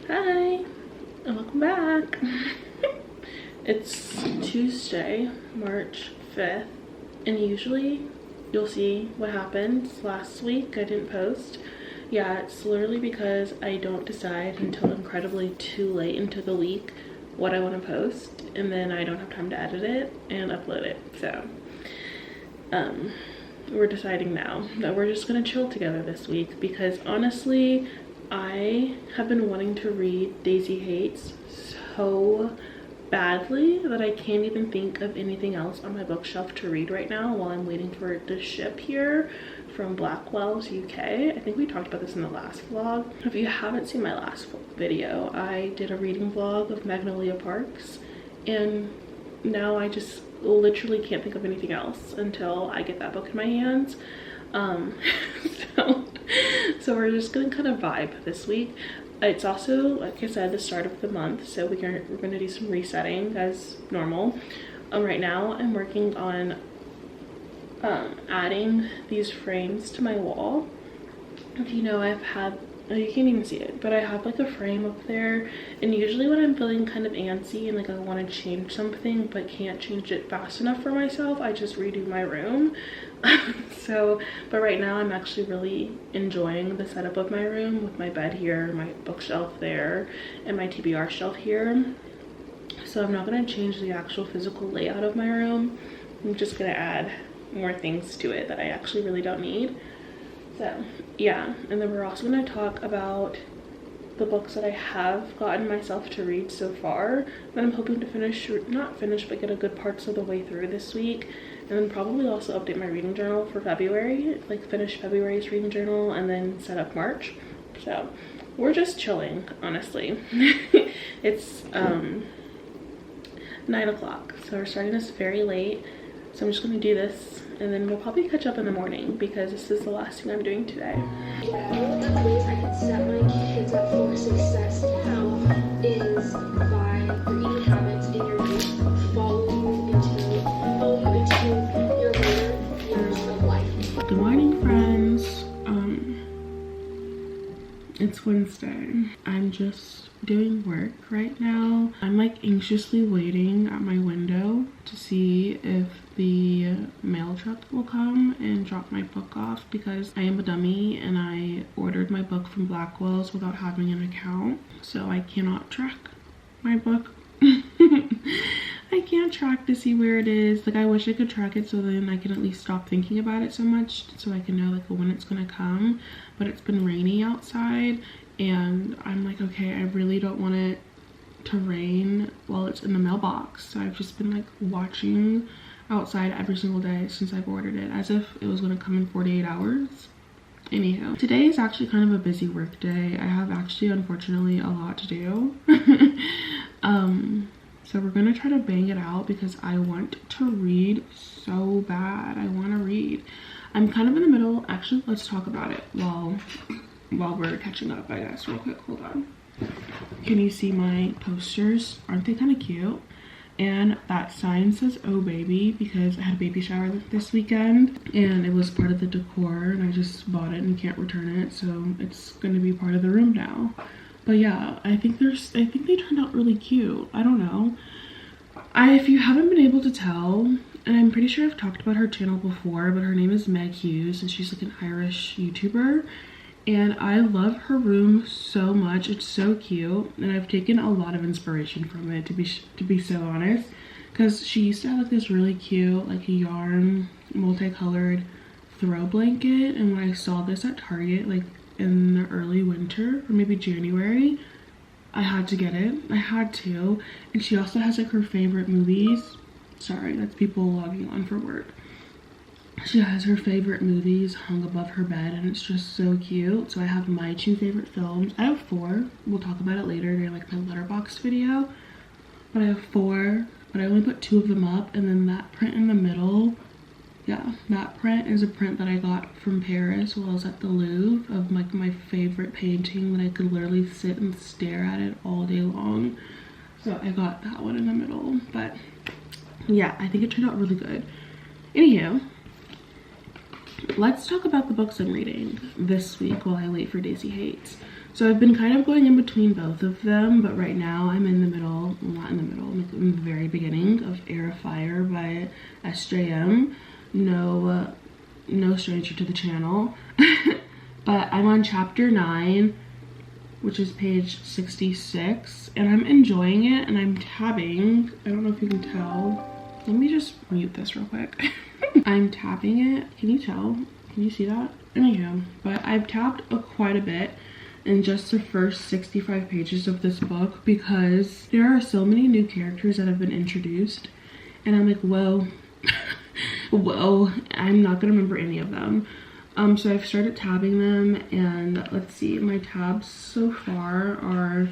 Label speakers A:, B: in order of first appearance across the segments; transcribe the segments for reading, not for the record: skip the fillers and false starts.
A: Hi, and welcome back. It's Tuesday, March 5th, and usually you'll see what happens. Last week I didn't post. Yeah, it's literally because I don't decide until incredibly too late into the week what I want to post, and then I don't have time to edit it and upload it. So we're deciding now that we're just gonna chill together this week, because honestly I have been wanting to read Daisy Hates so badly that I can't even think of anything else on my bookshelf to read right now while I'm waiting for it to ship here from Blackwell's UK. I think we talked about this in the last vlog. If you haven't seen my last video, I did a reading vlog of Magnolia Parks, and now I just literally can't think of anything else until I get that book in my hands. So we're just gonna kind of vibe this week. It's also, like I said, the start of the month, so we're gonna do some resetting as normal. Right now I'm working on adding these frames to my wall. If you know, I've had, you can't even see it, but I have like a frame up there, and usually when I'm feeling kind of antsy and like I want to change something but can't change it fast enough for myself, I just redo my room. But right now I'm actually really enjoying the setup of my room with my bed here, my bookshelf there, and my TBR shelf here. So I'm not going to change the actual physical layout of my room. I'm just going to add more things to it that I actually really don't need. So yeah, and then we're also going to talk about the books that I have gotten myself to read so far that I'm hoping to finish, not finish, but get a good parts of the way through this week. And then probably also update my reading journal for February, like finish February's reading journal and then set up March. So we're just chilling, honestly. It's 9 o'clock, so we're starting this very late. So I'm just gonna do this, and then we'll probably catch up in the morning because this is the last thing I'm doing today.
B: One of the ways I can set my kids up for success now is by creating habits in your youth, follow you into your later years of life.
A: Good morning, friends. It's Wednesday. I'm just doing work right now. I'm like anxiously waiting at my window to see if the mail truck will come and drop my book off, because I am a dummy and I ordered my book from Blackwell's without having an account, so I cannot track my book. I can't track to see where it is. Like, I wish I could track it so then I can at least stop thinking about it so much, so I can know like when it's gonna come. But it's been rainy outside, and I'm like, okay, I really don't want it to rain while it's in the mailbox. So I've just been like watching outside every single day since I've ordered it, as if it was gonna come in 48 hours. Anyhow, today is actually kind of a busy work day. I have actually, unfortunately, a lot to do. So we're gonna try to bang it out because I want to read so bad. I want to read. I'm kind of in the middle. Actually, let's talk about it while we're catching up, I guess, real quick. Hold on. Can you see my posters? Aren't they kind of cute? And that sign says "Oh baby" because I had a baby shower this weekend and it was part of the decor, and I just bought it and can't return it, so it's gonna be part of the room now. But yeah, I think they turned out really cute. I don't know. If you haven't been able to tell, and I'm pretty sure I've talked about her channel before, but her name is Meg Hughes and she's like an Irish YouTuber. And I love her room so much. It's so cute, and I've taken a lot of inspiration from it, to be so honest, because she used to have like this really cute like a yarn multicolored throw blanket, and when I saw this at Target like in the early winter or maybe January, I had to get it. I had to. And she also has like her favorite movies. Sorry, that's people logging on for work. She has her favorite movies hung above her bed, and it's just so cute. So I have my 2 favorite films. I have 4. We'll talk about it later during like my letterbox video. But I have 4, but I only put 2 of them up, and then that print in the middle, yeah, that print is a print that I got from Paris while I was at the Louvre, of like my favorite painting that I could literally sit and stare at it all day long. So I got that one in the middle. But yeah, I think it turned out really good. Anywho, let's talk about the books I'm reading this week while I wait for Daisy Hates. So I've been kind of going in between both of them, but right now I'm in the middle, well, not in the middle, I'm in the very beginning of Air of Fire by SJM. No stranger to the channel. But I'm on chapter 9, which is page 66, and I'm enjoying it, and I'm tabbing. I don't know if you can tell. Let me just mute this real quick. I'm tapping it. Can you tell? Can you see that? Anyhow, but I've tapped quite a bit in just the first 65 pages of this book because there are so many new characters that have been introduced, and I'm like, whoa. Whoa, I'm not gonna remember any of them. So I've started tabbing them, and let's see, my tabs so far are,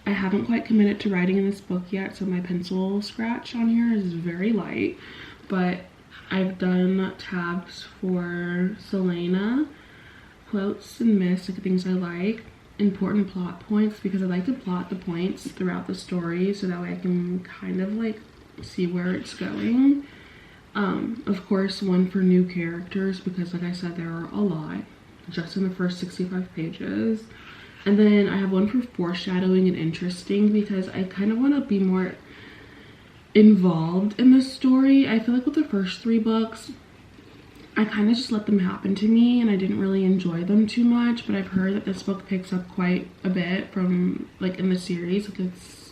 A: I haven't quite committed to writing in this book yet, so my pencil scratch on here is very light, but I've done tabs for Selena, quotes and myths, like things I like, important plot points, because I like to plot the points throughout the story so that way I can kind of like see where it's going. Of course, one for new characters, because like I said, there are a lot just in the first 65 pages. And then I have one for foreshadowing and interesting, because I kind of want to be more involved in the story. I feel like with the first 3 books, I kind of just let them happen to me and I didn't really enjoy them too much, but I've heard that this book picks up quite a bit from like in the series, like it's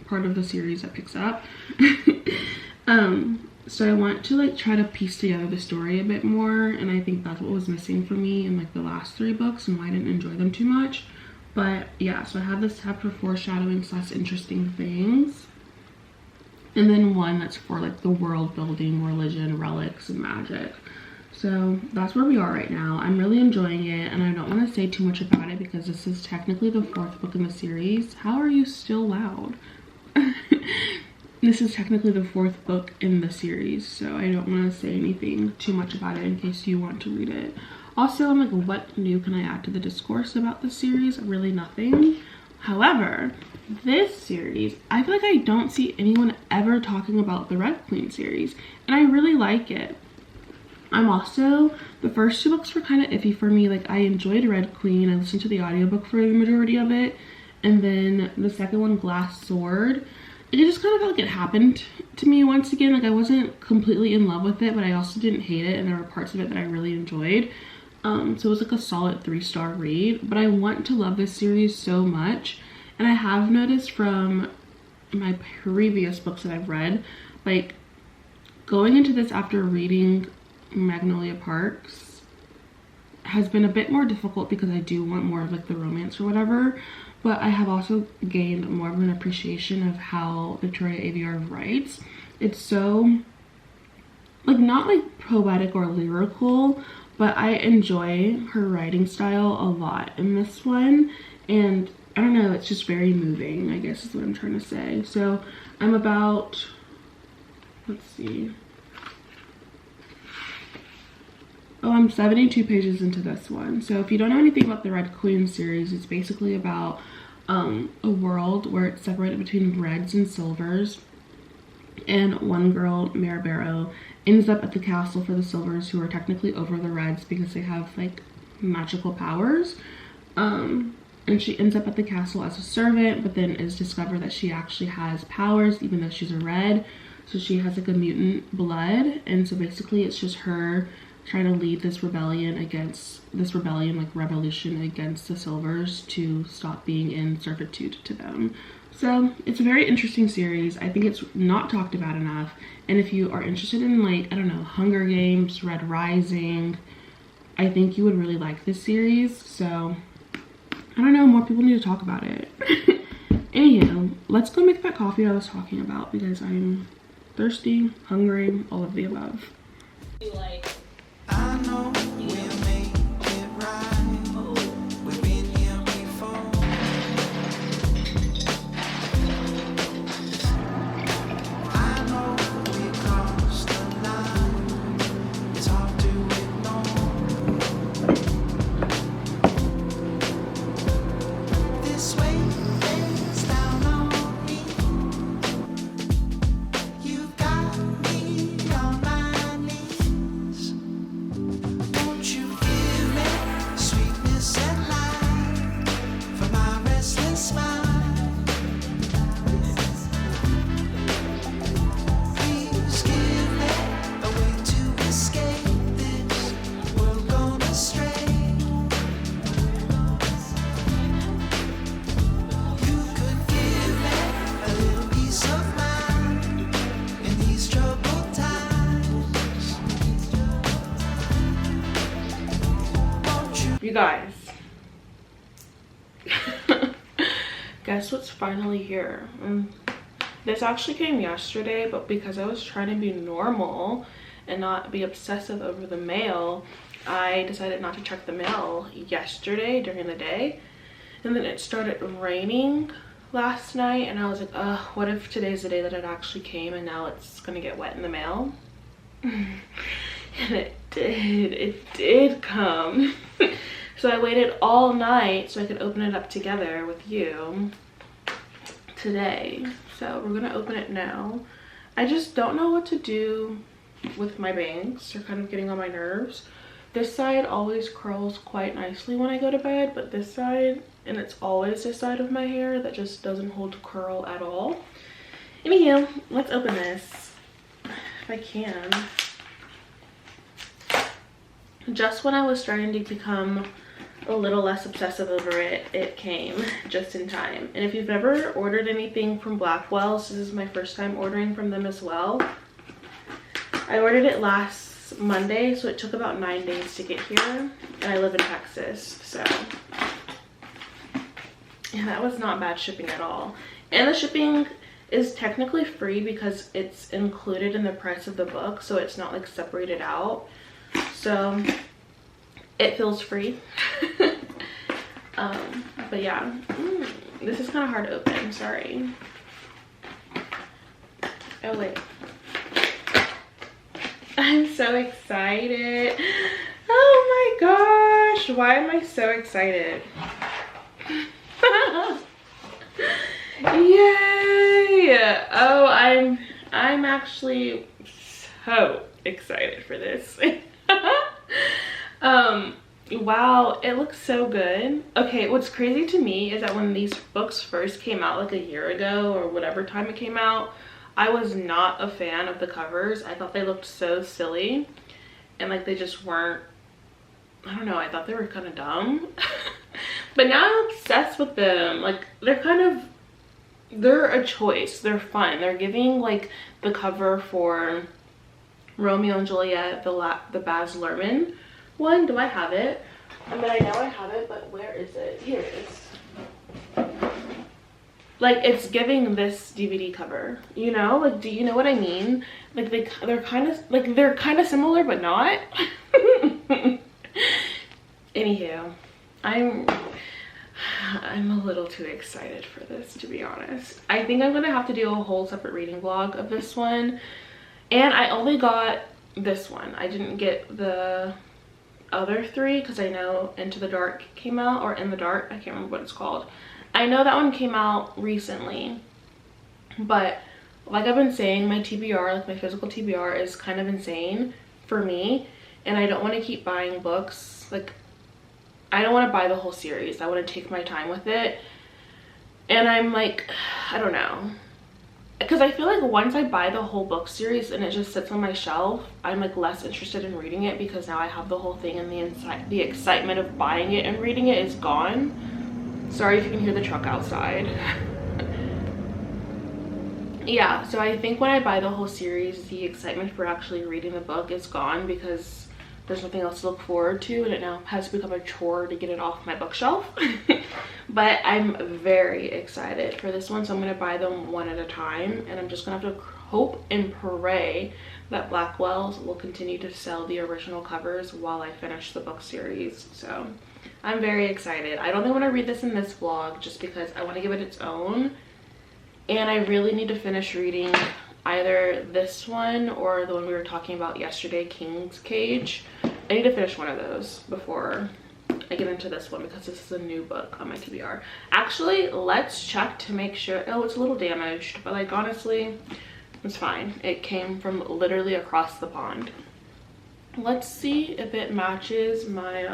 A: part of the series that picks up. So I want to like try to piece together the story a bit more, and I think that's what was missing for me in like the last 3 books and why I didn't enjoy them too much. But yeah, so I have this tab for foreshadowing / interesting things, and then one that's for like the world building, religion, relics, and magic. So that's where we are right now. I'm really enjoying it, and I don't want to say too much about it because this is technically the 4th book in the series. How are you still loud? This is technically the 4th book in the series, so I don't want to say anything too much about it in case you want to read it. Also, I'm like, what new can I add to the discourse about the series? Really nothing. However, this series, I feel like I don't see anyone ever talking about the Red Queen series, and I really like it. I'm also, the first 2 books were kind of iffy for me. Like, I enjoyed Red Queen. I listened to the audiobook for the majority of it, and then the second one, Glass Sword, it just kind of felt like it happened to me once again. Like, I wasn't completely in love with it, but I also didn't hate it, and there were parts of it that I really enjoyed. So it was like a solid 3-star read, but I want to love this series so much. And I have noticed from my previous books that I've read, like going into this after reading Magnolia Parks has been a bit more difficult because I do want more of like the romance or whatever, but I have also gained more of an appreciation of how Victoria Aveyard writes. It's so like not like poetic or lyrical, but I enjoy her writing style a lot in this one, and I don't know, it's just very moving, I guess is what I'm trying to say. So I'm about, let's see, oh, I'm 72 pages into this one. So if you don't know anything about the Red Queen series, it's basically about a world where it's separated between reds and silvers, and one girl, Maribero, ends up at the castle for the silvers, who are technically over the reds because they have like magical powers. And she ends up at the castle as a servant, but then is discovered that she actually has powers even though she's a red. So she has like a mutant blood, and so basically it's just her trying to lead this rebellion like revolution against the silvers to stop being in servitude to them. So it's a very interesting series. I think it's not talked about enough, and if you are interested in like, I don't know, Hunger Games, Red Rising, I think you would really like this series. So I don't know, more people need to talk about it. Anyhow, let's go make that coffee I was talking about because I'm thirsty, hungry, all of the above.
C: I know we'll make it right. We've been here before. I know we crossed the line. It's hard to ignore. This weight is down on me. You've got me on my knees.
A: You guys. Guess what's finally here? This actually came yesterday, but because I was trying to be normal and not be obsessive over the mail, I decided not to check the mail yesterday during the day. And then it started raining last night, and I was like, ugh, what if today's the day that it actually came and now it's gonna get wet in the mail? And it did come. So I waited all night so I could open it up together with you today. So we're gonna open it now. I just don't know what to do with my bangs. They're kind of getting on my nerves. This side always curls quite nicely when I go to bed, but this side, and it's always this side of my hair that just doesn't hold curl at all. Anywho, let's open this if I can. Just when I was starting to become a little less obsessive over it, it came just in time. And if you've ever ordered anything from Blackwell's, this is my first time ordering from them as well. I ordered it last Monday, so it took about 9 days to get here, and I live in Texas, so yeah, that was not bad shipping at all. And the shipping is technically free because it's included in the price of the book, so it's not like separated out, so it feels free. But yeah, this is kind of hard to open, sorry. Oh wait, I'm so excited. Oh my gosh, why am I so excited? Yay! Oh, I'm actually so excited for this. Wow, it looks so good. Okay, what's crazy to me is that when these books first came out like a year ago or whatever time it came out, I was not a fan of the covers. I thought they looked so silly and like they just weren't, I don't know, I thought they were kind of dumb. But now I'm obsessed with them. Like they're a choice. They're fun. They're giving like the cover for Romeo and Juliet, the Baz Luhrmann one. Do I have it? I mean, I know I have it, but where is it? Here it is. Like, it's giving this DVD cover, you know? Like, do you know what I mean? Like, they're kind of similar, but not. Anywho, I'm a little too excited for this, to be honest. I think I'm gonna have to do a whole separate reading vlog of this one. And I only got this one. I didn't get the other three because I know Into the Dark came out, or In the Dark, I can't remember what it's called. I know that one came out recently, but like I've been saying, my TBR, like my physical TBR, is kind of insane for me, and I don't want to keep buying books. Like, I don't want to buy the whole series. I want to take my time with it, and I'm like, I don't know, because I feel like once I buy the whole book series and it just sits on my shelf, I'm like less interested in reading it because now I have the whole thing, and the excitement of buying it and reading it is gone. Sorry if you can hear the truck outside. Yeah, so I think when I buy the whole series, the excitement for actually reading the book is gone because there's nothing else to look forward to, and it now has become a chore to get it off my bookshelf. But I'm very excited for this one, so I'm going to buy them one at a time, and I'm just going to have to hope and pray that Blackwell's will continue to sell the original covers while I finish the book series. So I'm very excited. I don't think I'm going to read this in this vlog just because I want to give it its own, and I really need to finish reading either this one or the one we were talking about yesterday, King's Cage. I need to finish one of those before I get into this one because this is a new book on my TBR. Actually, let's check to make sure. Oh, it's a little damaged, but like honestly, it's fine. It came from literally across the pond. Let's see if it matches my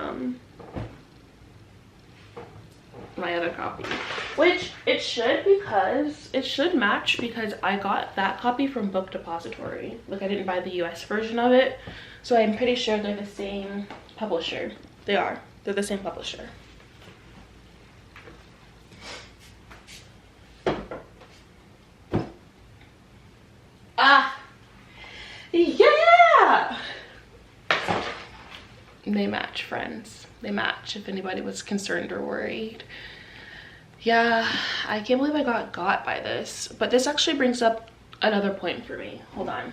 A: my other copy, which it should, because it should match because I got that copy from Book Depository. Like, I didn't buy the US version of it, so I'm pretty sure they're the same publisher. They're the same publisher. Ah, yeah, They match, friends. They match, if anybody was concerned or worried. Yeah, I can't believe I got by this. But this actually brings up another point for me. Hold on.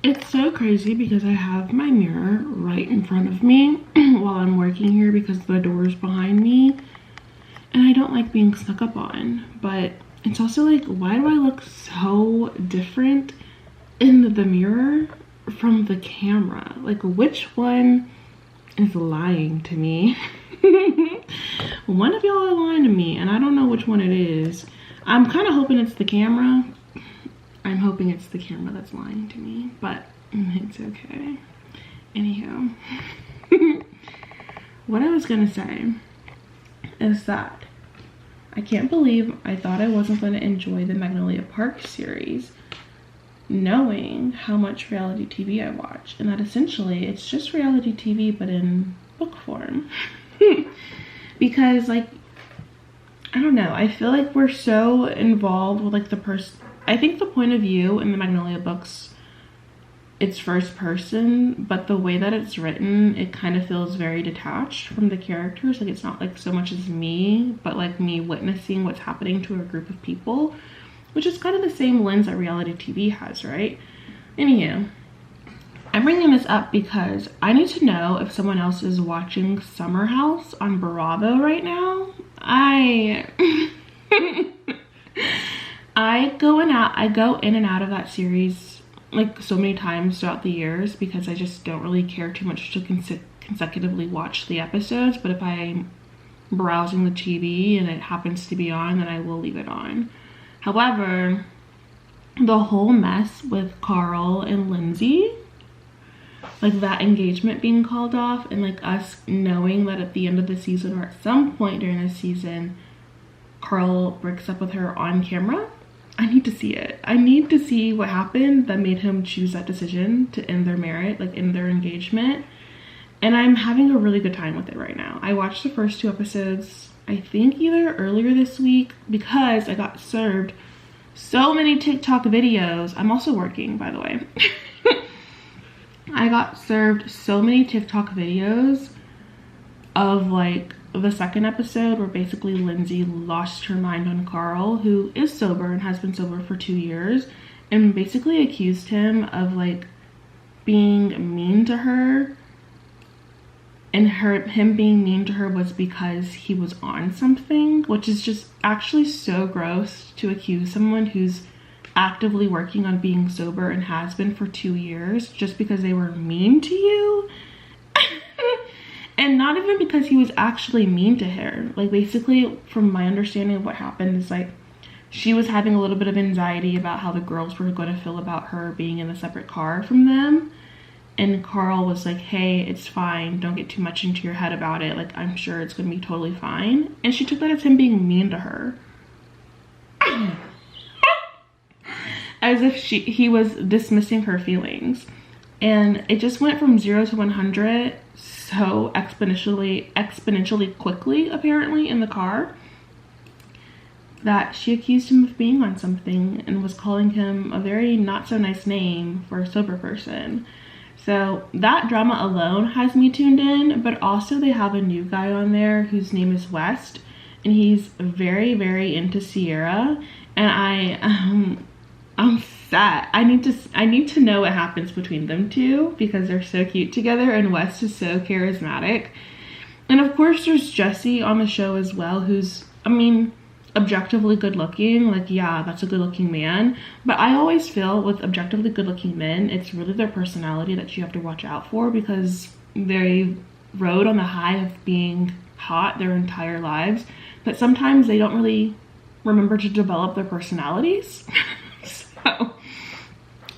A: It's so crazy because I have my mirror right in front of me while I'm working here because the door's behind me. And I don't like being snuck up on. But it's also like, why do I look so different in the mirror from the camera? Like, which one is lying to me? One of y'all are lying to me, and I don't know which one it is. I'm kind of hoping it's the camera. I'm hoping it's the camera that's lying to me, but it's okay. Anywho, what I was gonna say is that I can't believe I thought I wasn't going to enjoy the Magnolia Park series, knowing how much reality TV I watch, and that essentially it's just reality TV but in book form. Because, like, I don't know, I feel like we're so involved with, like, the person. I think the point of view in the Magnolia books, it's first person, but the way that it's written, it kind of feels very detached from the characters. Like, it's not like so much as me, but like me witnessing what's happening to a group of people, which is kind of the same lens that reality TV has, right? Anywho, I'm bringing this up because I need to know if someone else is watching Summer House on Bravo right now. I go in and out of that series like so many times throughout the years because I just don't really care too much to consecutively watch the episodes. But if I'm browsing the TV and it happens to be on, then I will leave it on. However, the whole mess with Carl and Lindsay, like that engagement being called off, and like us knowing that at the end of the season or at some point during the season Carl breaks up with her on camera, I need to see it. I need to see what happened that made him choose that decision to end their marriage, like end their engagement. And I'm having a really good time with it right now. I watched the first 2 episodes, I think either earlier this week, because I got served so many TikTok videos. I'm also working, by the way. I got served so many TikTok videos of like the second episode where basically Lindsay lost her mind on Carl, who is sober and has been sober for 2 years, and basically accused him of like being mean to her, and him being mean to her was because he was on something, which is just actually so gross to accuse someone who's actively working on being sober and has been for 2 years just because they were mean to you. And not even because he was actually mean to her. Like, basically, from my understanding of what happened is like she was having a little bit of anxiety about how the girls were going to feel about her being in a separate car from them. And Carl was like, hey, it's fine. Don't get too much into your head about it. Like, I'm sure it's going to be totally fine. And she took that as him being mean to her. As if he was dismissing her feelings. And it just went from 0 to 100 so exponentially quickly, apparently, in the car, that she accused him of being on something and was calling him a very not so nice name for a sober person. So that drama alone has me tuned in, but also they have a new guy on there whose name is West, and he's very, very into Sierra, and I'm sad. I need to know what happens between them two because they're so cute together, and West is so charismatic. And of course there's Jesse on the show as well, who's, I mean, objectively good looking. Like, yeah, that's a good looking man, but I always feel with objectively good looking men, it's really their personality that you have to watch out for, because they rode on the high of being hot their entire lives, but sometimes they don't really remember to develop their personalities. So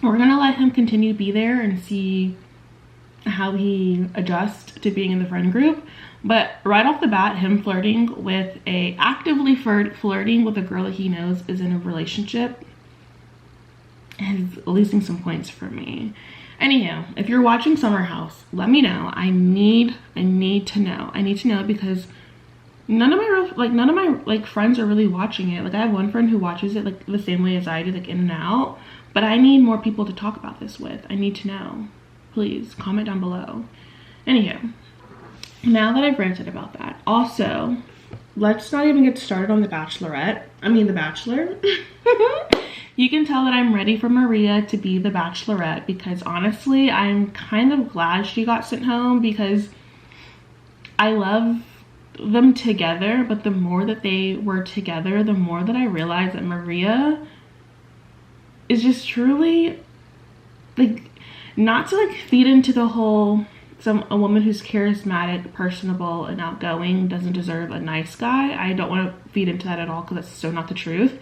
A: we're gonna let him continue to be there and see how he adjusts to being in the friend group. But right off the bat, him actively flirting with a girl that he knows is in a relationship is losing some points for me. Anyhow, if you're watching Summer House, let me know. I need to know. I need to know because none of my friends are really watching it. Like, I have one friend who watches it like the same way as I do, like in and out. But I need more people to talk about this with. I need to know. Please comment down below. Anywho, now that I've ranted about that, also, let's not even get started on the Bachelorette. I mean, the Bachelor. You can tell that I'm ready for Maria to be the Bachelorette because honestly, I'm kind of glad she got sent home because I love them together, but the more that they were together, the more that I realized that Maria is just truly, like, not to like feed into the whole a woman who's charismatic, personable, and outgoing doesn't deserve a nice guy. I don't want to feed into that at all because that's so not the truth.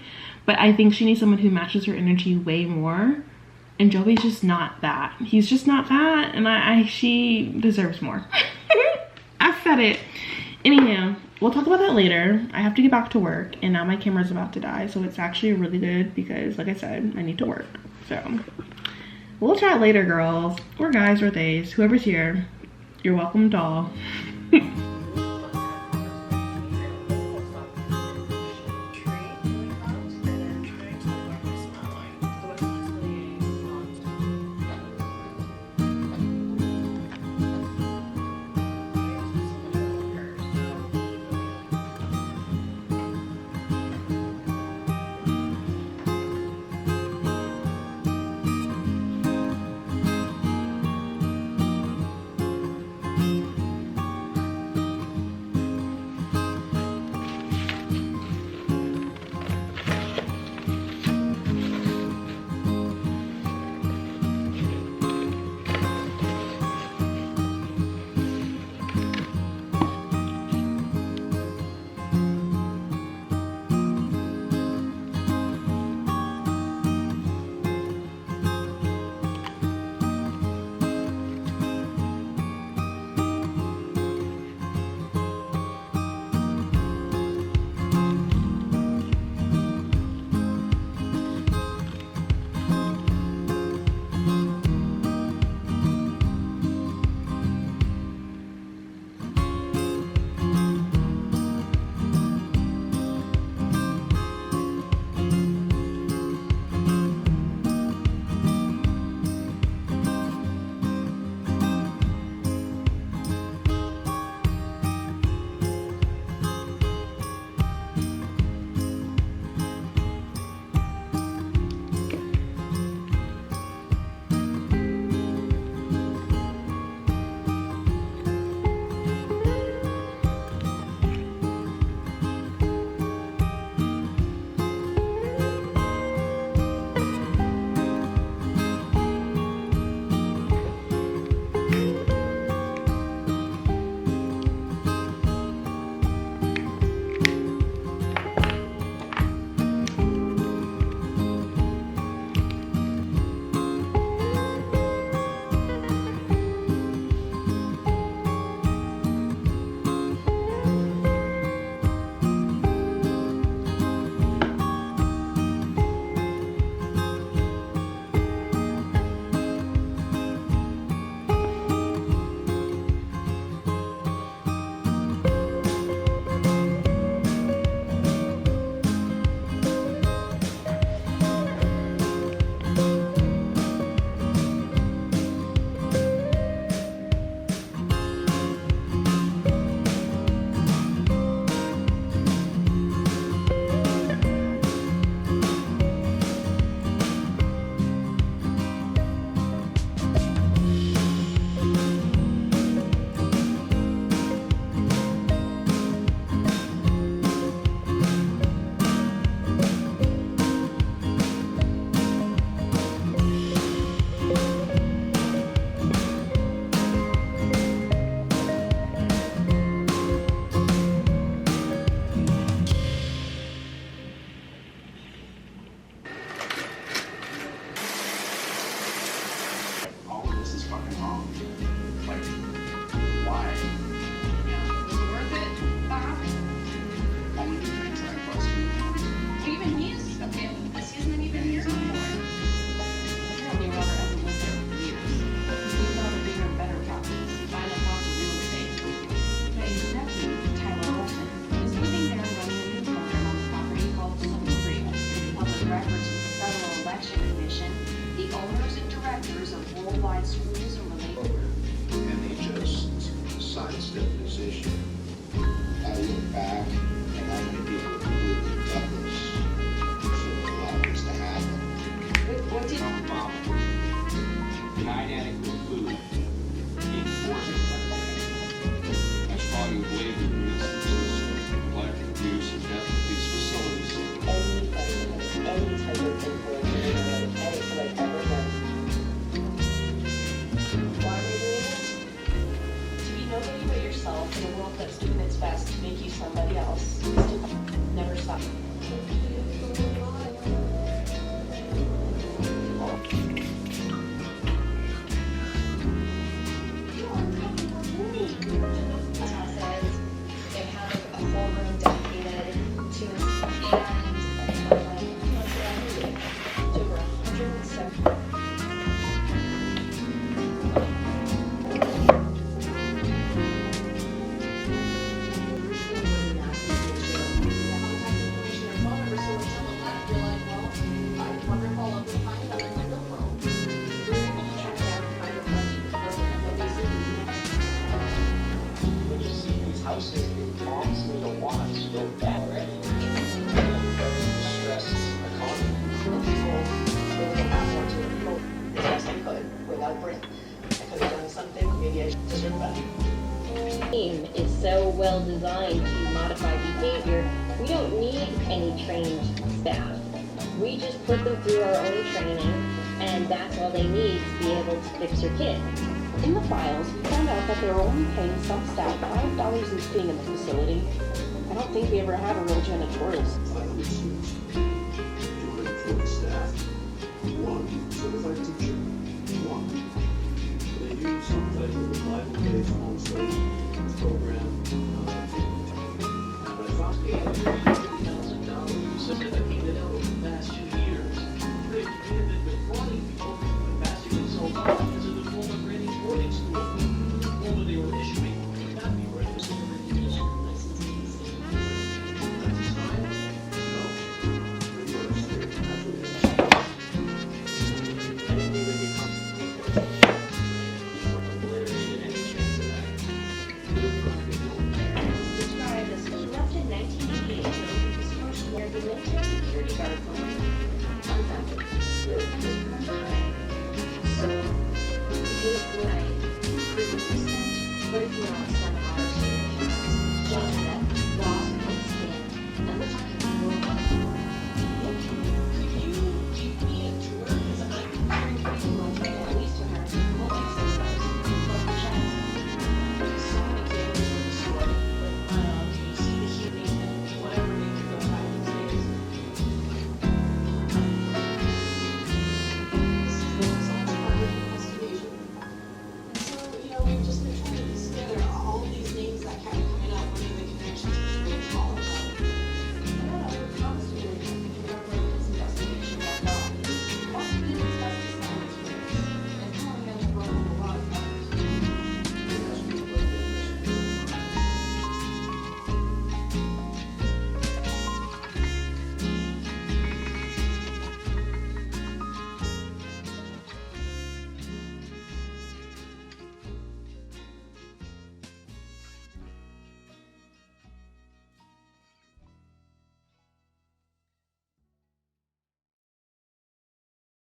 A: But I think she needs someone who matches her energy way more. And Joey's just not that. He's just not that. And she deserves more. I said it. Anyhow, we'll talk about that later. I have to get back to work. And now my camera's about to die. So it's actually really good because, like I said, I need to work. So we'll chat later, girls. Or guys or theys. Whoever's here. You're welcome, doll.
D: We don't need any trained staff. We just put them through our own training, and that's all they need to be able to fix your kid.
E: In the files, we found out that they were only paying some staff $5 each being in the facility. I don't think we ever had a real janitorial system.
F: 240 staff, 1 certified teacher, 1. They use some type of a Bible-based homeschooling program. And I found $850,000 accumulated over the past 2 years. They committed defrauding people by passing themselves off as a diploma grading boarding school. The diploma they were issuing could not be registered.
D: Described as he left in 1988 when he was first where the military security guard